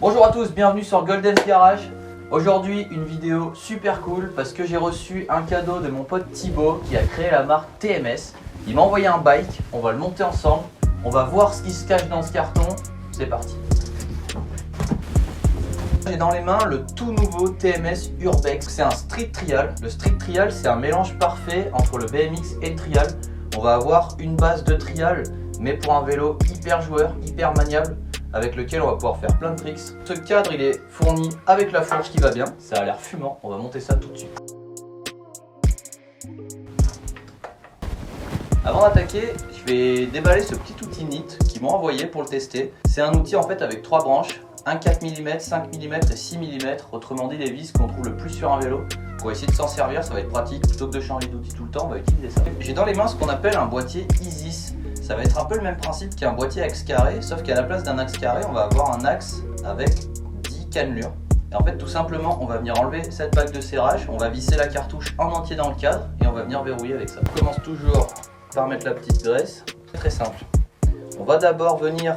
Bonjour à tous, bienvenue sur Golden's Garage. Aujourd'hui une vidéo super cool parce que j'ai reçu un cadeau de mon pote Thibaut qui a créé la marque TMS. Il m'a envoyé un bike, on va le monter ensemble, on va voir ce qui se cache dans ce carton. C'est parti. J'ai dans les mains le tout nouveau TMS Urbex, c'est un street trial. Le street trial c'est un mélange parfait entre le BMX et le trial. On va avoir une base de trial mais pour un vélo hyper joueur, hyper maniable, avec lequel on va pouvoir faire plein de tricks. Ce cadre il est fourni avec la fourche qui va bien, ça a l'air fumant, on va monter ça tout de suite. Avant d'attaquer, je vais déballer ce petit outil NIT qu'ils m'ont envoyé pour le tester. C'est un outil en fait avec 3 branches, un 4 mm, 5 mm et 6 mm, autrement dit les vis qu'on trouve le plus sur un vélo. Pour essayer de s'en servir, ça va être pratique, plutôt que de changer d'outil tout le temps, on va utiliser ça. J'ai dans les mains ce qu'on appelle un boîtier Isis. Ça va être un peu le même principe qu'un boîtier axe carré, sauf qu'à la place d'un axe carré, on va avoir un axe avec 10 cannelures. Et en fait, tout simplement, on va venir enlever cette bague de serrage, on va visser la cartouche en entier dans le cadre et on va venir verrouiller avec ça. On commence toujours par mettre la petite graisse. C'est très simple. On va d'abord venir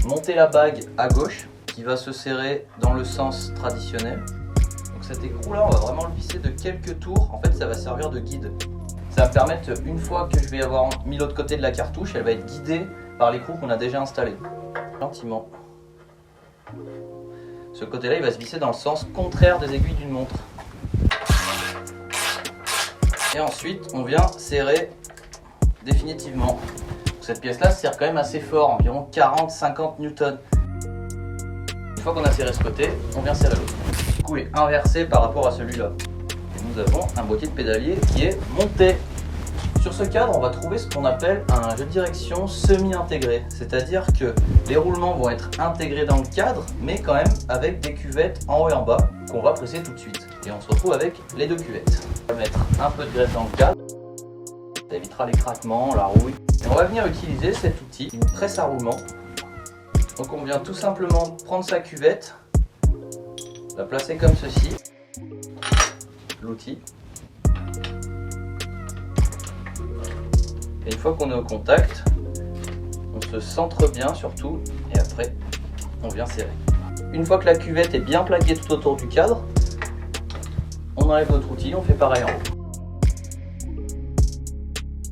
monter la bague à gauche qui va se serrer dans le sens traditionnel. Donc cet écrou là, on va vraiment le visser de quelques tours. En fait, ça va servir de guide. Ça va me permettre, une fois que je vais avoir mis l'autre côté de la cartouche, elle va être guidée par l'écrou qu'on a déjà installé. Gentiment. Ce côté-là, il va se visser dans le sens contraire des aiguilles d'une montre. Et ensuite, on vient serrer définitivement. Cette pièce-là sert quand même assez fort, environ 40-50 newtons. Une fois qu'on a serré ce côté, on vient serrer l'autre. Du coup, il est inversé par rapport à celui-là. Nous avons un boîtier de pédalier qui est monté. Sur ce cadre, on va trouver ce qu'on appelle un jeu de direction semi-intégré. C'est-à-dire que les roulements vont être intégrés dans le cadre, mais quand même avec des cuvettes en haut et en bas qu'on va presser tout de suite. Et on se retrouve avec les deux cuvettes. On va mettre un peu de graisse dans le cadre. Ça évitera les craquements, la rouille. Et on va venir utiliser cet outil, une presse à roulement. Donc on vient tout simplement prendre sa cuvette, la placer comme ceci. L'outil. Et une fois qu'on est au contact, on se centre bien surtout et après on vient serrer. Une fois que la cuvette est bien plaquée tout autour du cadre, on enlève notre outil, on fait pareil en haut.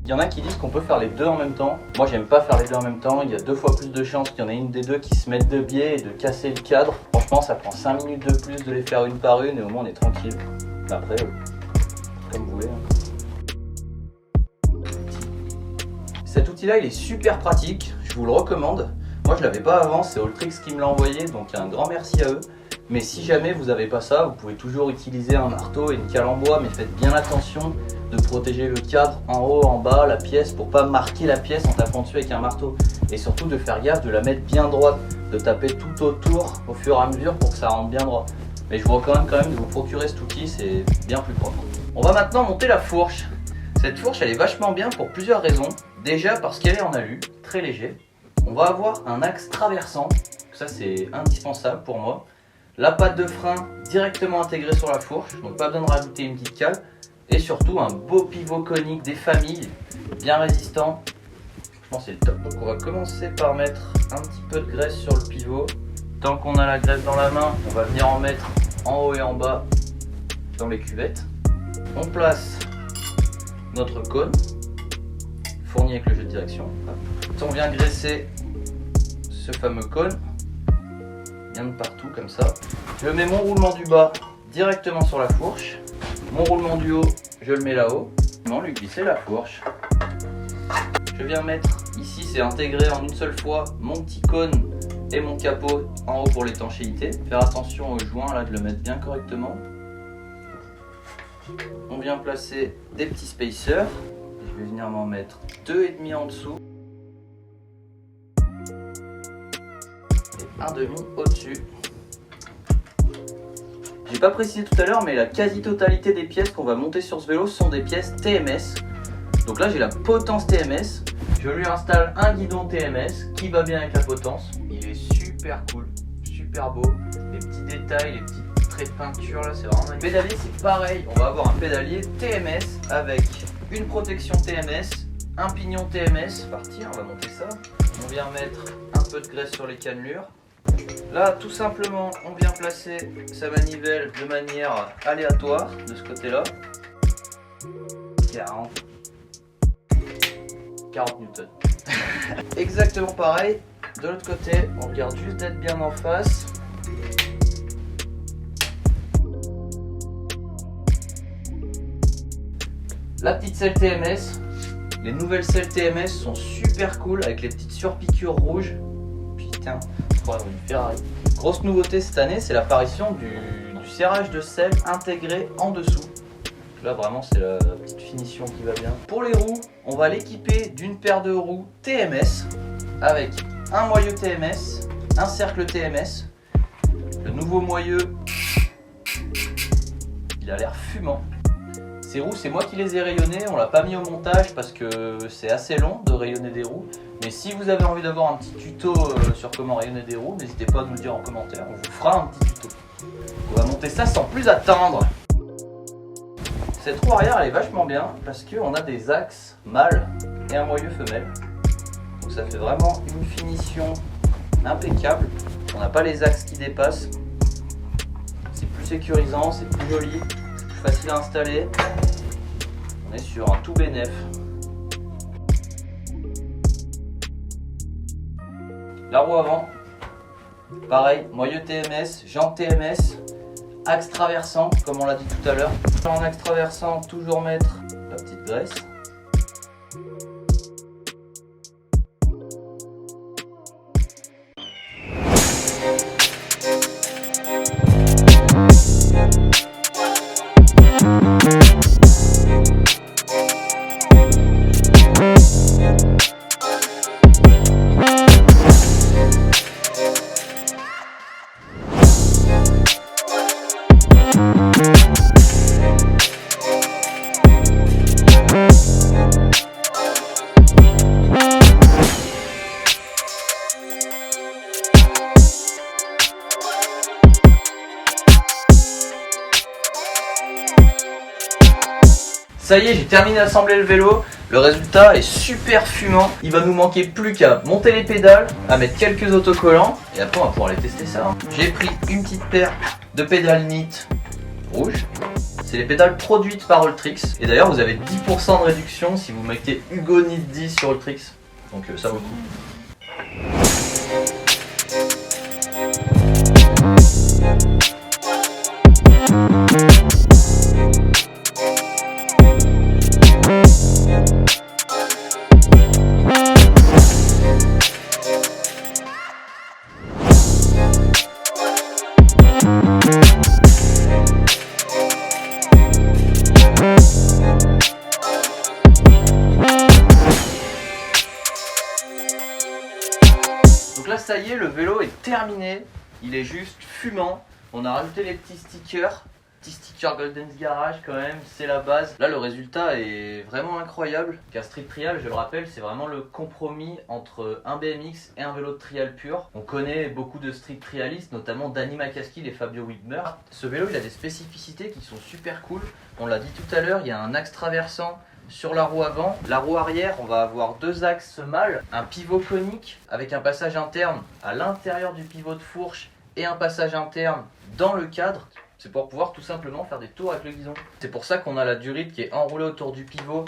Il y en a qui disent qu'on peut faire les deux en même temps. Moi j'aime pas faire les deux en même temps, il y a 2 fois plus de chances qu'il y en ait une des deux qui se mette de biais et de casser le cadre. Franchement ça prend 5 minutes de plus de les faire une par une et au moins on est tranquille. Après, comme vous voulez. Cet outil là il est super pratique, je vous le recommande. Moi je l'avais pas avant, c'est Alltrix qui me l'a envoyé, donc un grand merci à eux. Mais si jamais vous n'avez pas ça, vous pouvez toujours utiliser un marteau et une cale en bois, mais faites bien attention de protéger le cadre en haut, en bas, la pièce, pour pas marquer la pièce en tapant dessus avec un marteau. Et surtout de faire gaffe de la mettre bien droite, de taper tout autour au fur et à mesure pour que ça rentre bien droit. Mais je vous recommande quand même de vous procurer cet outil, c'est bien plus propre. On va maintenant monter la fourche. Cette fourche elle est vachement bien pour plusieurs raisons. Déjà parce qu'elle est en alu, très léger. On va avoir un axe traversant, ça c'est indispensable pour moi. La patte de frein directement intégrée sur la fourche, donc pas besoin de rajouter une petite cale. Et surtout un beau pivot conique des familles, bien résistant. Je pense que c'est le top. Donc on va commencer par mettre un petit peu de graisse sur le pivot. Tant qu'on a la graisse dans la main, on va venir en mettre en haut et en bas dans les cuvettes. On place notre cône, fourni avec le jeu de direction. On vient graisser ce fameux cône, bien de partout comme ça. Je mets mon roulement du bas directement sur la fourche. Mon roulement du haut, je le mets là-haut. Non, lui glisser la fourche. Je viens mettre, ici c'est intégré en une seule fois, mon petit cône et mon capot en haut pour l'étanchéité. Faire attention au joint là, de le mettre bien correctement. On vient placer des petits spacers. Je vais venir m'en mettre 2,5 en dessous. Et 1,5 au-dessus. J'ai pas précisé tout à l'heure, mais la quasi-totalité des pièces qu'on va monter sur ce vélo sont des pièces TMS. Donc là j'ai la potence TMS. Je lui installe un guidon TMS qui va bien avec la potence. Il est super cool, super beau. Les petits détails, les petits traits de peinture là, c'est vraiment magnifique. Le pédalier c'est pareil, on va avoir un pédalier TMS avec une protection TMS, un pignon TMS. Parti, on va monter ça. On vient mettre un peu de graisse sur les cannelures. Là, tout simplement, on vient placer sa manivelle de manière aléatoire de ce côté-là. 40 newtons. Exactement pareil, de l'autre côté, on regarde juste d'être bien en face. La petite selle TMS, les nouvelles selles TMS sont super cool avec les petites surpiqûres rouges. Putain, je crois une Ferrari. Grosse nouveauté cette année, c'est l'apparition du serrage de selle intégré en dessous. Là vraiment c'est la petite finition qui va bien. Pour les roues, on va l'équiper d'une paire de roues TMS avec un moyeu TMS, un cercle TMS. Le nouveau moyeu, il a l'air fumant. Ces roues, c'est moi qui les ai rayonnées, on l'a pas mis au montage parce que c'est assez long de rayonner des roues. Mais si vous avez envie d'avoir un petit tuto sur comment rayonner des roues, n'hésitez pas à nous le dire en commentaire, on vous fera un petit tuto. On va monter ça sans plus attendre. Cette roue arrière elle est vachement bien parce qu'on a des axes mâles et un moyeu femelle. Donc ça fait vraiment une finition impeccable. On n'a pas les axes qui dépassent. C'est plus sécurisant, c'est plus joli, c'est plus facile à installer. On est sur un tout bénef. La roue avant, pareil, moyeu TMS, jante TMS. Axe traversant, comme on l'a dit tout à l'heure. En axe traversant, toujours mettre la petite graisse. Ça y est, j'ai terminé d'assembler le vélo. Le résultat est super fumant. Il va nous manquer plus qu'à monter les pédales, à mettre quelques autocollants et après on va pouvoir aller tester ça. J'ai pris une petite paire de pédales NIT rouges. C'est les pédales produites par Ultrix. Et d'ailleurs vous avez 10% de réduction si vous mettez Hugo NIT 10 sur Ultrix. Donc ça vaut le coup. Donc là ça y est, le vélo est terminé, il est juste fumant. On a rajouté les petits stickers Golden's Garage quand même, c'est la base. Là le résultat est vraiment incroyable. Car Street Trial, je le rappelle, c'est vraiment le compromis entre un BMX et un vélo de trial pur. On connaît beaucoup de street trialistes, notamment Danny McCaskill et Fabio Wibmer. Ce vélo il a des spécificités qui sont super cool. On l'a dit tout à l'heure, il y a un axe traversant sur la roue avant. La roue arrière, on va avoir deux axes mâles, un pivot conique avec un passage interne à l'intérieur du pivot de fourche et un passage interne dans le cadre. C'est pour pouvoir tout simplement faire des tours avec le guidon. C'est pour ça qu'on a la durite qui est enroulée autour du pivot.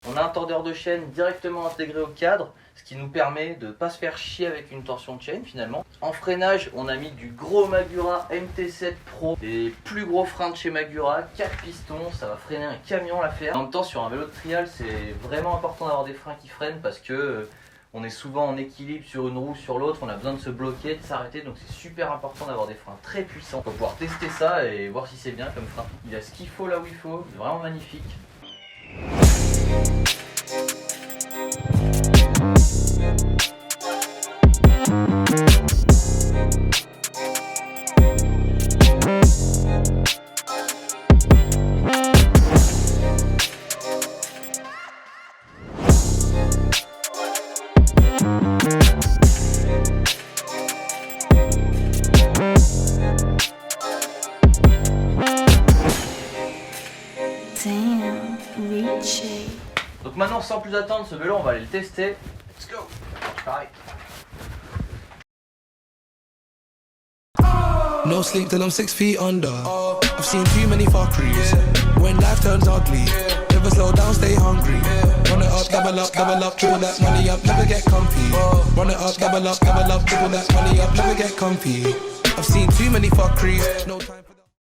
On a un tordeur de chaîne directement intégré au cadre, ce qui nous permet de ne pas se faire chier avec une torsion de chaîne finalement. En freinage, on a mis du gros Magura MT7 Pro, les plus gros freins de chez Magura, 4 pistons, ça va freiner un camion l'affaire. En même temps, sur un vélo de trial, c'est vraiment important d'avoir des freins qui freinent parce que on est souvent en équilibre sur une roue, sur l'autre, on a besoin de se bloquer, de s'arrêter, donc c'est super important d'avoir des freins très puissants pour pouvoir tester ça et voir si c'est bien comme frein. Il a ce qu'il faut là où il faut, c'est vraiment magnifique. Donc maintenant, sans plus attendre, ce vélo on va aller le tester. Let's go. Pareil. No sleep till I'm 6 feet under. I've seen too many fuckeries. When life turns ugly, never slow down, stay hungry. Run it up, double up, triple that money up, never get comfy. Run it up, double up, triple that money up, never get comfy. I've seen too many fuckeries. No time.